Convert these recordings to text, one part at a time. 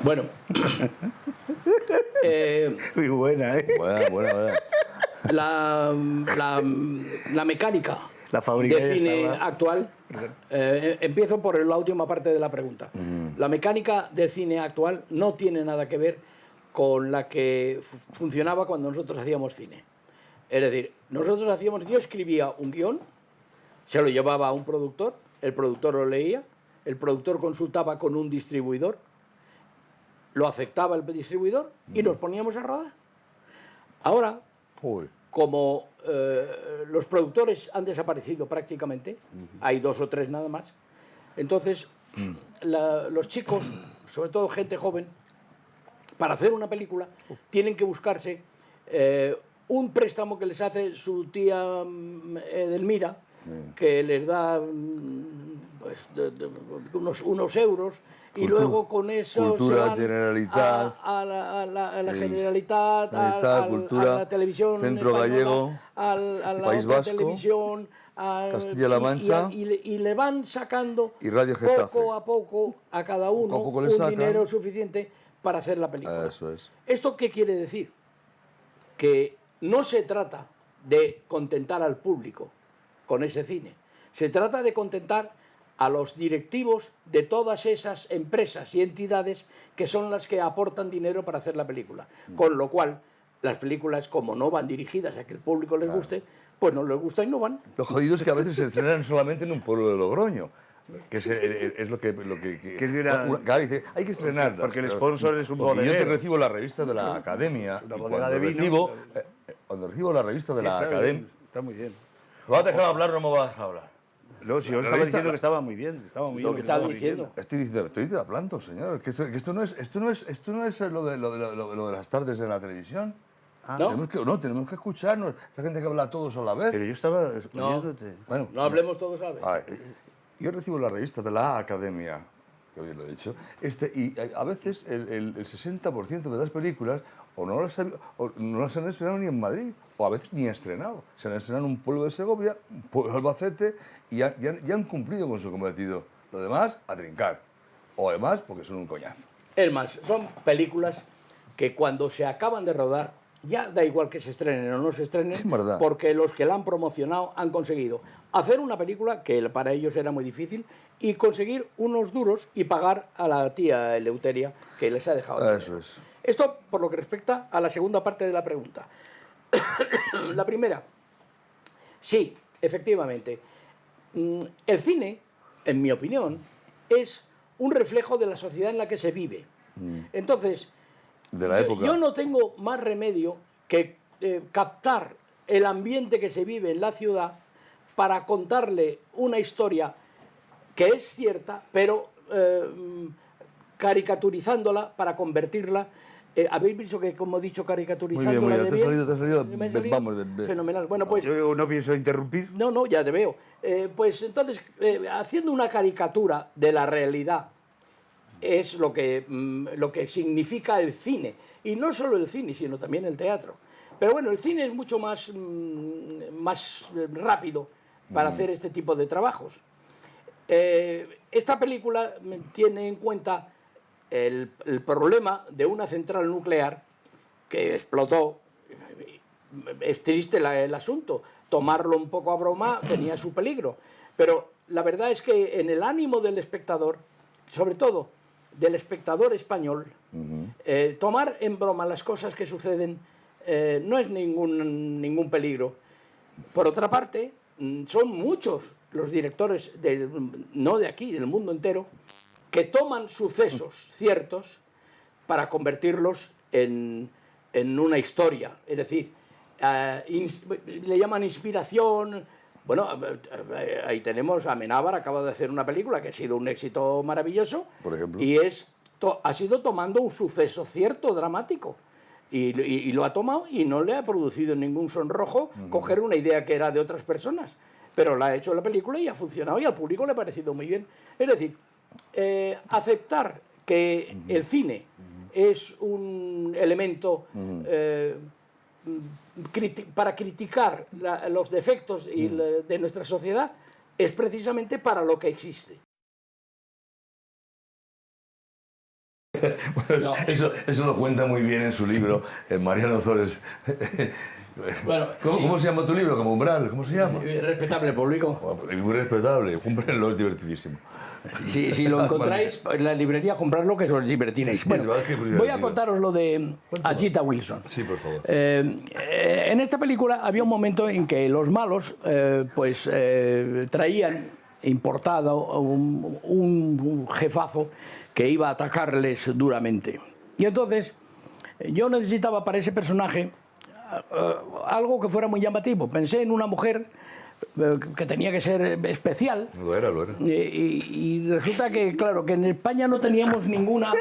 Bueno. Muy buena, ¿eh? Buena. La mecánica La fábrica de cine estaba... actual. Empiezo por la última parte de la pregunta. La mecánica del cine actual no tiene nada que ver con la que funcionaba cuando nosotros hacíamos cine. Es decir, yo escribía un guión, se lo llevaba a un productor, el productor lo leía, el productor consultaba con un distribuidor, lo aceptaba el distribuidor y nos poníamos a rodar. Ahora, como los productores han desaparecido prácticamente, hay 2 o 3 nada más, entonces los chicos, sobre todo gente joven, para hacer una película tienen que buscarse un préstamo que les hace su tía Edelmira, que les da pues, unos euros, y luego con eso Cultura, se van Generalitat, a la Generalitat, Cultura, a la televisión Centro española, Gallego, a la País otra Vasco, televisión, Castilla-La Mancha y le van sacando y Radio Getafe. poco a poco a cada uno Poco a poco le un sacan. dinero suficiente para hacer la película. Eso es. ¿Esto qué quiere decir? Que no se trata de contentar al público con ese cine, se trata de contentar a los directivos de todas esas empresas y entidades que son las que aportan dinero para hacer la película. Con lo cual, las películas, como no van dirigidas a que el público les guste, pues no les gusta y no van. Lo jodido es que a veces se estrenan solamente en un pueblo de Logroño. Que es lo que claro, dice, hay que estrenarlas. Porque el sponsor es un Porque yo te bodeguero. recibo la revista de la Academia Una y bodega de vino. cuando recibo la revista de la Academia... Está muy bien. ¿Me va a dejar hablar o no me va a dejar hablar? No, si yo estaba diciendo que estaba muy bien. Estaba muy bien Lo que estaba diciendo. Estoy de aplauso, señor. Que esto no es lo de las tardes en la televisión. ¿No? Tenemos que escucharnos. La gente que habla todos a la vez. Pero yo estaba oyéndote. Bueno, No hablemos todos a la vez. a ver, yo recibo la revista de la Academia, que bien lo he dicho, y a veces el 60% de las películas o no las han estrenado ni en Madrid, o a veces ni estrenado. Se han estrenado en un pueblo de Segovia, un pueblo de Albacete, y ya han cumplido con su cometido. Lo demás, a trincar. O además, porque son un coñazo. Es más, son películas que cuando se acaban de rodar, ya da igual que se estrenen o no se estrenen, Es verdad. porque los que la han promocionado han conseguido hacer una película que para ellos era muy difícil y conseguir unos duros y pagar a la tía Eleuteria que les ha dejado. Eso es. Esto por lo que respecta a la segunda parte de la pregunta. La primera, sí, efectivamente. El cine, en mi opinión, es un reflejo de la sociedad en la que se vive. Entonces, De la época. yo no tengo más remedio que captar el ambiente que se vive en la ciudad para contarle una historia que es cierta, pero caricaturizándola para convertirla. ¿Habéis visto que, como he dicho, caricaturizándola? Muy bien, de te ha salido, ¿Me ha salido? vamos, Fenomenal. Bueno, pues... Yo no pienso interrumpir. No, ya te veo. Pues entonces, haciendo una caricatura de la realidad es lo que significa el cine. Y no solo el cine, sino también el teatro. Pero bueno, el cine es mucho más rápido para hacer este tipo de trabajos. Esta película tiene en cuenta el problema de una central nuclear que explotó. Es triste el asunto. Tomarlo un poco a broma tenía su peligro. Pero la verdad es que en el ánimo del espectador, sobre todo del espectador español, tomar en broma las cosas que suceden no es ningún peligro. Por otra parte, son muchos los directores, no de aquí, del mundo entero, que toman sucesos ciertos para convertirlos en una historia. Es decir, le llaman inspiración. Bueno, ahí tenemos a Amenábar, acaba de hacer una película que ha sido un éxito maravilloso. Por ejemplo. Y ha sido tomando un suceso cierto, dramático. Y lo ha tomado y no le ha producido ningún sonrojo coger una idea que era de otras personas. Pero la ha hecho la película y ha funcionado y al público le ha parecido muy bien. Es decir, aceptar que el cine es un elemento para criticar los defectos de nuestra sociedad es precisamente para lo que existe. No. Eso lo cuenta muy bien en su libro, Mariano Zores. Bueno, ¿Cómo se llama tu libro? ¿Como Umbral? ¿Cómo se llama? Respetable público. Muy respetable, cómprenlo, es divertidísimo. Si lo encontráis en la librería, comprarlo, que os divertiréis. Bueno, voy a contaros lo de Agita Wilson. Sí, por favor. En esta película había un momento en que los malos traían importado un jefazo que iba a atacarles duramente. Y entonces yo necesitaba para ese personaje algo que fuera muy llamativo. Pensé en una mujer que tenía que ser especial. Lo era. Y resulta que, claro, que en España no teníamos ninguna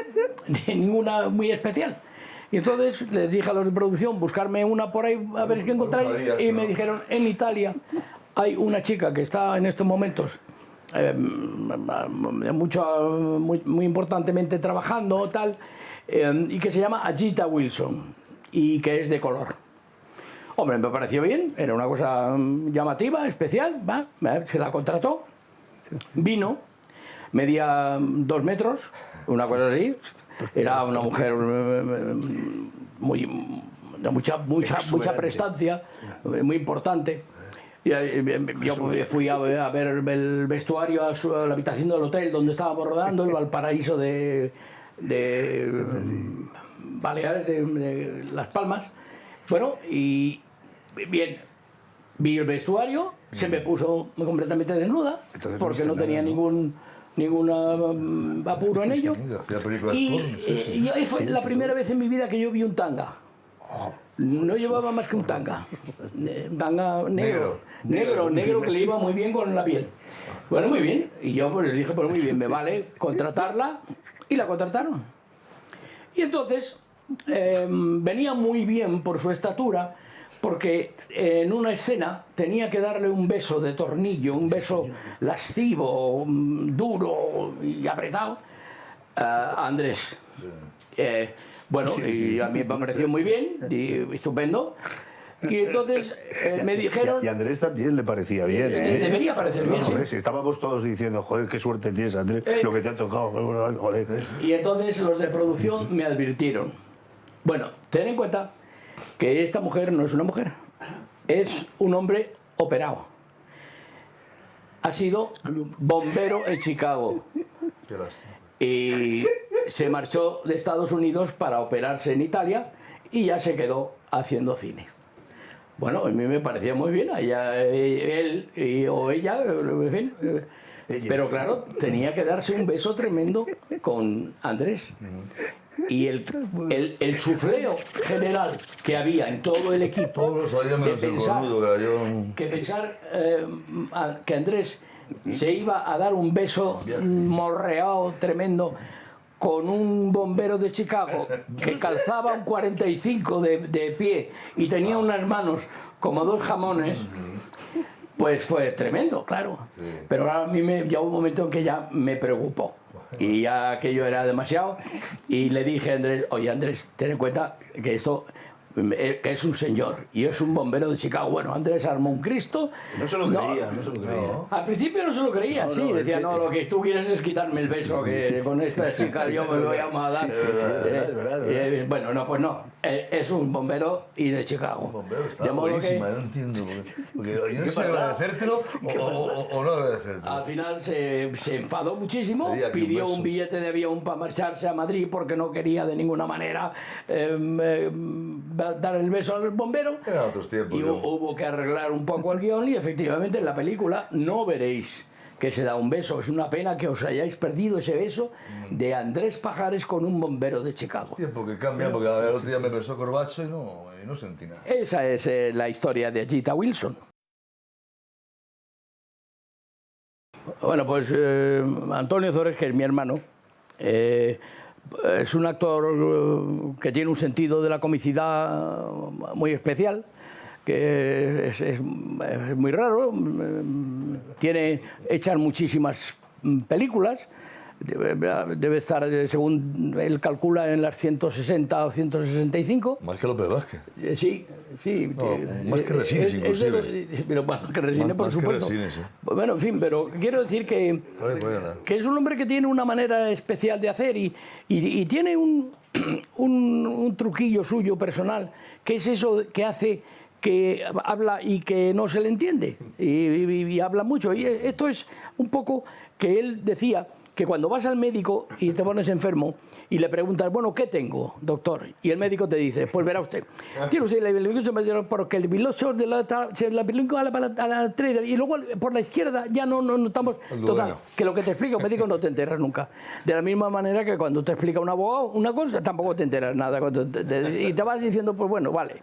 muy especial. Y entonces les dije a los de producción, buscarme una por ahí, a ver qué encontráis. Y me dijeron, en Italia hay una chica que está en estos momentos muy importantemente trabajando, tal, y que se llama Agita Wilson, y que es de color. Hombre, me pareció bien, era una cosa llamativa, especial, se la contrató, vino, medía 2 metros, una cosa así, era una mujer de mucha prestancia, muy importante. Yo fui a ver el vestuario a la habitación del hotel donde estábamos rodando, el Valparaíso de Baleares, de Las Palmas. Bueno, y bien, vi el vestuario, se me puso completamente desnuda, porque no tenía ningún apuro en ello. Y fue la primera vez en mi vida que yo vi un tanga. No llevaba más que un tanga. Un tanga negro que le iba muy bien con la piel. Bueno, muy bien. Y yo pues les dije, pues muy bien, me vale contratarla. Y la contrataron. Y entonces venía muy bien por su estatura, porque en una escena tenía que darle un beso de tornillo, un beso lascivo, duro y apretado a Andrés. Bueno, y a mí me pareció muy bien, y estupendo. Y entonces me dijeron... Y a Andrés también le parecía bien. Debería parecer bien, sí. Hombre, si estábamos todos diciendo, joder, qué suerte tienes, Andrés, lo que te ha tocado, joder. Y entonces los de producción me advirtieron. Bueno, ten en cuenta que esta mujer no es una mujer, es un hombre operado. Ha sido bombero en Chicago. Qué lástima. Y se marchó de Estados Unidos para operarse en Italia y ya se quedó haciendo cine. Bueno, a mí me parecía muy bien, él o ella, en fin, pero claro, tenía que darse un beso tremendo con Andrés. Y el chufleo general que había en todo el equipo de pensar que Andrés se iba a dar un beso morreado tremendo con un bombero de Chicago que calzaba un 45 de pie y tenía unas manos como 2 jamones, pues fue tremendo, claro. Pero a mí llegó un momento en que ya me preocupó. Y ya aquello era demasiado. Y le dije a Andrés, oye Andrés, ten en cuenta que esto que es un señor y es un bombero de Chicago. Bueno, Andrés armó un Cristo. No se lo creía. Al principio no se lo creía, decía, no, lo que tú quieres es quitarme el beso, que con esta chica yo me voy a dar. Bueno, no, pues no. Es un bombero y de Chicago. Bombero está buenísima, no entiendo. Porque yo no sé agradecértelo o no agradecértelo. Al final se enfadó muchísimo, pidió un billete de avión para marcharse a Madrid porque no quería de ninguna manera dar el beso al bombero. Eran otros tiempos. Y hubo que arreglar un poco el guión y efectivamente en la película no veréis que se da un beso. Es una pena que os hayáis perdido ese beso de Andrés Pajares con un bombero de Chicago. Tiempo que cambia, porque el otro día me besó Corbacho y no sentí nada. Esa es la historia de Agita Wilson. Bueno, pues Antonio Zores, que es mi hermano, es un actor que tiene un sentido de la comicidad muy especial, que es muy raro, echan muchísimas películas, Debe estar, según él calcula, en las 160 o 165. Más que López Vázquez. Sí, sí. No, más que Resines, inclusive. Pero más que Resines, por Más supuesto. que Resines, sí. Bueno, en fin, pero quiero decir que es un hombre que tiene una manera especial de hacer y tiene un truquillo suyo personal, que es eso que hace que habla y que no se le entiende, y habla mucho. Y esto es un poco que él decía que cuando vas al médico y te pones enfermo y le preguntas, bueno, ¿qué tengo, doctor? Y el médico te dice, pues verá usted, tiene usted la biloxo porque el biloxo de la biloxo a la 3 y luego por la izquierda ya no estamos... Total, que lo que te explica un médico no te enteras nunca. De la misma manera que cuando te explica un abogado una cosa, tampoco te enteras nada. Y te vas diciendo, pues bueno, vale.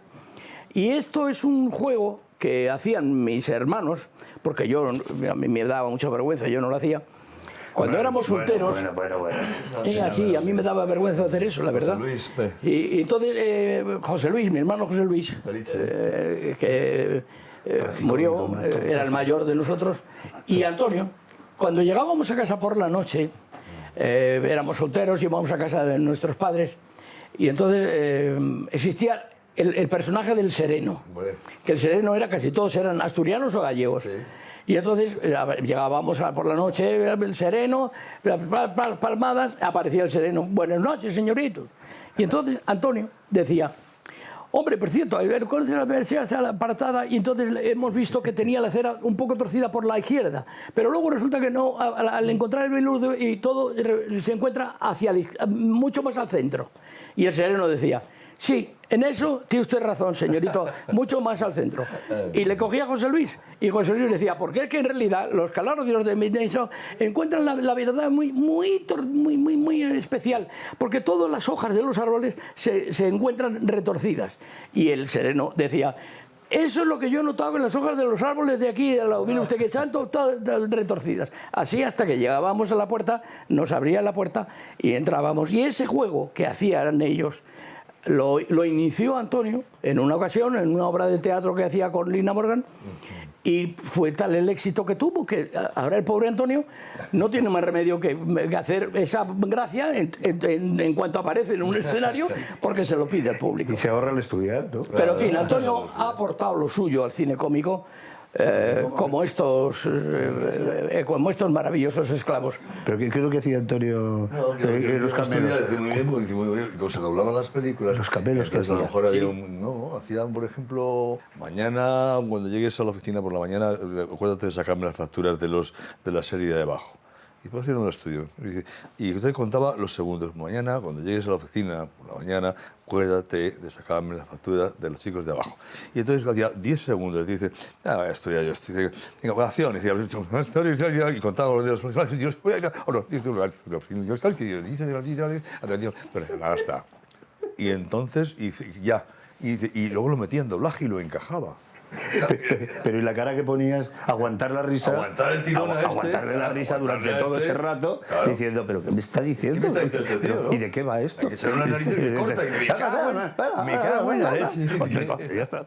Y esto es un juego que hacían mis hermanos, porque yo, a mí me daba mucha vergüenza, yo no lo hacía. Cuando éramos solteros, así, a mí me daba vergüenza hacer eso, la verdad. Luis, y entonces, José Luis, mi hermano José Luis, que murió, era el mayor de nosotros, y Antonio, cuando llegábamos a casa por la noche, éramos solteros, íbamos a casa de nuestros padres, y entonces existía el personaje del sereno, que el sereno era, casi todos eran asturianos o gallegos. Sí. Y entonces llegábamos por la noche, el sereno, las palmadas, aparecía el sereno. Buenas noches, señorito. Y entonces Antonio decía, hombre, por cierto, con la universidad apartada, y entonces hemos visto que tenía la cera un poco torcida por la izquierda. Pero luego resulta que no, al encontrar el veludo y todo, se encuentra mucho más al centro. Y el sereno decía, sí, en eso tiene usted razón, señorito, mucho más al centro. Y le cogía a José Luis, y José Luis decía, porque es que en realidad los calordios de Mineso encuentran la verdad muy especial, porque todas las hojas de los árboles se encuentran retorcidas. Y el sereno decía, eso es lo que yo notaba en las hojas de los árboles de aquí, mire usted que están todas retorcidas. Así hasta que llegábamos a la puerta, nos abrían la puerta y entrábamos. Y ese juego que hacían ellos, lo inició Antonio en una ocasión, en una obra de teatro que hacía con Lina Morgan, y fue tal el éxito que tuvo que ahora el pobre Antonio no tiene más remedio que hacer esa gracia en cuanto aparece en un escenario, porque se lo pide al público. Y se ahorra el estudiar, ¿no? Pero en fin, Antonio ha aportado lo suyo al cine cómico, como estos maravillosos esclavos. ¿Pero qué es lo que hacía Antonio en los camelos? Cuando se doblaban las películas, los camelos que a lo hacía. mejor había hacían, por ejemplo, mañana, cuando llegues a la oficina por la mañana, acuérdate de sacarme las facturas de la serie de abajo. Y después hicieron un estudio. Y entonces contaba los segundos. Mañana, cuando llegues a la oficina por la mañana, acuérdate de sacarme la factura de los chicos de abajo. Y entonces hacía 10 segundos. Y dice, esto ya yo estoy. Venga, acción. Y contaba los dedos. Ahora está. Y entonces, ya. Y luego lo metía en doblaje y lo encajaba. Pero y la cara que ponías, aguantar la risa, aguantar el tirón aguantarle la risa durante todo ese rato, claro, diciendo, pero ¿qué me está diciendo? ¿Qué me está diciendo este tío, ¿no? ¿Y de qué va esto? Hay que echar una nariz corta y me cago en la leche. Ya está.